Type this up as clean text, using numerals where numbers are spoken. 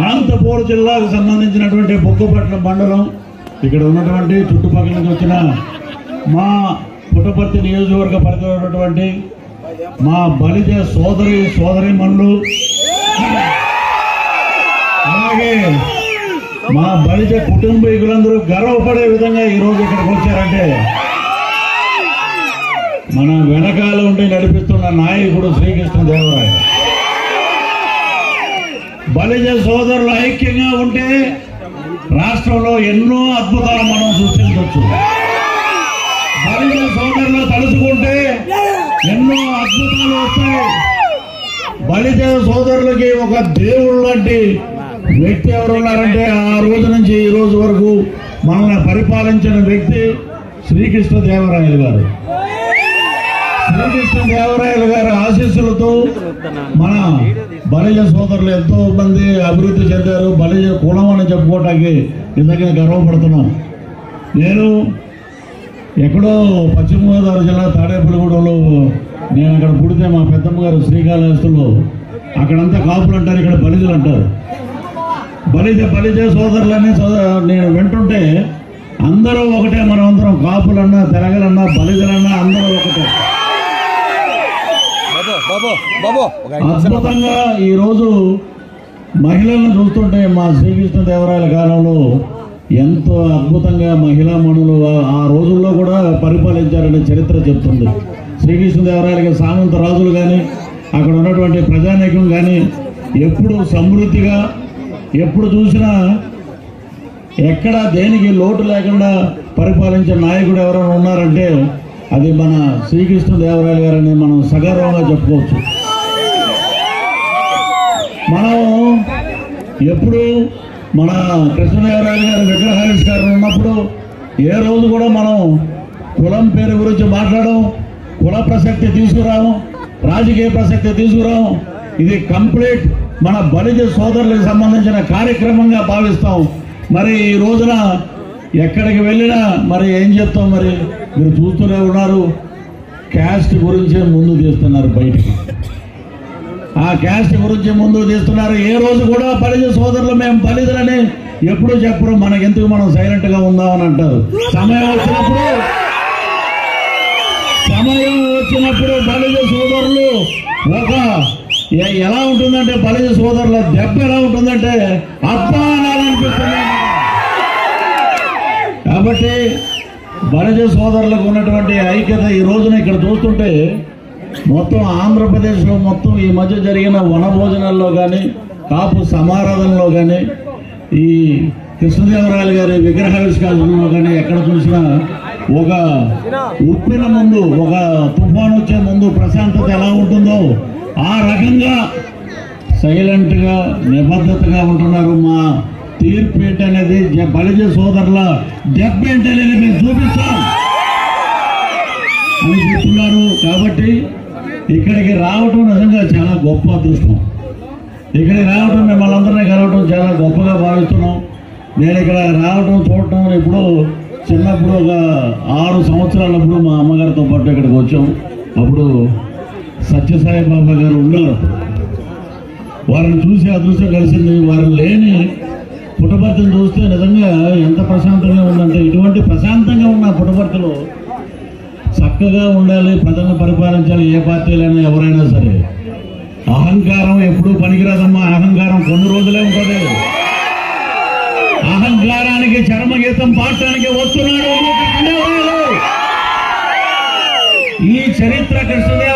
అనంతపురం జిల్లాకు సంబంధించినటువంటి బొగ్గపట్ల మండలం ఇక్కడ ఉన్నటువంటి చుట్టుపక్కల నుంచి వచ్చిన మా పుట్టపర్తి నియోజకవర్గ పరిధిలో ఉన్నటువంటి మా బలిజ సోదరీమణులు అలాగే మా బలిజ కుటుంబీకులందరూ గర్వపడే విధంగా ఈరోజు ఇక్కడికి వచ్చారంటే మన వెనకాల ఉండి నడిపిస్తున్న నాయకుడు శ్రీకృష్ణదేవరాయ. బలిజ సోదరులు ఐక్యంగా ఉంటే రాష్ట్రంలో ఎన్నో అద్భుతాలు మనం సృష్టించవచ్చు. బలిజ సోదరులు తలుచుకుంటే ఎన్నో అద్భుతాలు వస్తాయి. బలిజ సోదరులకి ఒక దేవుడు లాంటి వ్యక్తి ఎవరు ఉన్నారంటే ఆ రోజు నుంచి ఈ రోజు వరకు మనల్ని పరిపాలించిన వ్యక్తి శ్రీకృష్ణదేవరాయలు గారు. శ్రీకృష్ణదేవరాయలు గారి ఆశీస్సులతో మన బలిజ సోదరులు ఎంతో మంది అభివృద్ధి చెందారు. బలిజ కులం అని చెప్పుకోవటానికి నిజంగా గర్వపడుతున్నాం. నేను ఎక్కడో పశ్చిమ గోదావరి జిల్లా తాడేపల్లిగూడెంలో నేను అక్కడ పుడితే మా పెద్దమ్మ గారు శ్రీకాళహస్తిలో అక్కడంతా కాపులు అంటారు, ఇక్కడ బలిజలు అంటారు. బలిజ సోదరులని నేను వింటుంటే అందరూ ఒకటే, మనం అందరం కాపులన్నా తెలగలన్నా బలిజలన్నా అందరూ ఒకటే. అద్భుతంగా ఈరోజు మహిళలను చూస్తుంటే మా శ్రీకృష్ణదేవరాయల కాలంలో ఎంతో అద్భుతంగా మహిళా మణులు ఆ రోజుల్లో కూడా పరిపాలించారనే చరిత్ర చెప్తుంది. శ్రీకృష్ణదేవరాయలకి సామంత రాజులు కానీ అక్కడ ఉన్నటువంటి ప్రజానీకం కానీ ఎప్పుడు సమృద్ధిగా ఎప్పుడు చూసినా ఎక్కడ దేనికి లోటు లేకుండా పరిపాలించే నాయకుడు ఎవరైనా ఉన్నారంటే అది మన శ్రీకృష్ణదేవరాయల గారని మనం సగర్వంగా చెప్పుకోవచ్చు. మనం ఎప్పుడు మన కృష్ణదేవరాయల గారి విగ్రహావిష్కరణ ఉన్నప్పుడు ఏ రోజు కూడా మనం కులం పేరు గురించి మాట్లాడడం, కుల ప్రసక్తి తీసుకురాము, రాజకీయ ప్రసక్తి తీసుకురాము. ఇది కంప్లీట్ మన బలిజ సోదరులకు సంబంధించిన కార్యక్రమంగా భావిస్తాం. మరి ఈ రోజున ఎక్కడికి వెళ్ళినా మరి ఏం చెప్తాం, మరి మీరు చూస్తూనే ఉన్నారు, క్యాస్ట్ గురించే ముందు తీస్తున్నారు బయటికి. ఆ క్యాస్ట్ గురించి ముందు తీస్తున్నారు. ఏ రోజు కూడా బలిజ సోదరులు మేము బలిజలని ఎప్పుడు చెప్పరు. మనకెందుకు, మనం సైలెంట్ గా ఉందామని అంటారు. సమయం వచ్చినప్పుడు బలిజ సోదరులు ఎలా ఉంటుందంటే, బలిజ సోదరుల దెబ్బ ఎలా ఉంటుందంటే అబ్బా అనాలనిపిస్తుంది. కాబట్టి బలిజ సోదరులకు ఉన్నటువంటి ఐక్యత ఈ రోజున ఇక్కడ చూస్తుంటే మొత్తం ఆంధ్రప్రదేశ్లో మొత్తం ఈ మధ్య జరిగిన వనభోజనాల్లో కానీ కాపు సమారాధనలో కానీ ఈ కృష్ణదేవరాయల గారి విగ్రహావిష్కరణలో కానీ ఎక్కడ చూసినా ఒక ఉప్పిన ముందు, ఒక తుఫాను వచ్చే ముందు ప్రశాంతత ఎలా ఉంటుందో ఆ రకంగా సైలెంట్గా నిబద్ధతగా ఉంటున్నారు. మా తీర్పు ఏంటనేది, బలిజ సోదరుల దెబ్బ ఏంటనేది మేము చూపిస్తాం అని చెప్తున్నారు. కాబట్టి ఇక్కడికి రావటం నిజంగా చాలా గొప్ప అదృష్టం. ఇక్కడికి రావటం, మిమ్మల్ని అందరినీ కలవటం చాలా గొప్పగా భావిస్తున్నాం. నేను ఇక్కడ రావటం చూడటం ఇప్పుడు చిన్నప్పుడు ఒక 6 సంవత్సరాలప్పుడు మా అమ్మగారితో పాటు ఇక్కడికి వచ్చాం. అప్పుడు సత్యసాయి బాబా గారు ఉన్నారు. వారిని చూసి అదృష్టం కలిసింది. వారు లేని పుట్టపర్తిని చూస్తే నిజంగా ఎంత ప్రశాంతంగా ఉందంటే, ఇటువంటి ప్రశాంతంగా ఉన్న పుట్టపర్తిలో చక్కగా ఉండాలి, ప్రజలను పరిపాలించాలి. ఏ పార్టీలైనా ఎవరైనా సరే అహంకారం ఎప్పుడూ పనికిరాదమ్మా. అహంకారం కొన్ని రోజులే ఉంటుంది. అహంకారానికి చరమగీతం పాడటానికి వస్తున్నాడు ఈ చరిత్ర కృష్ణదేవరాయల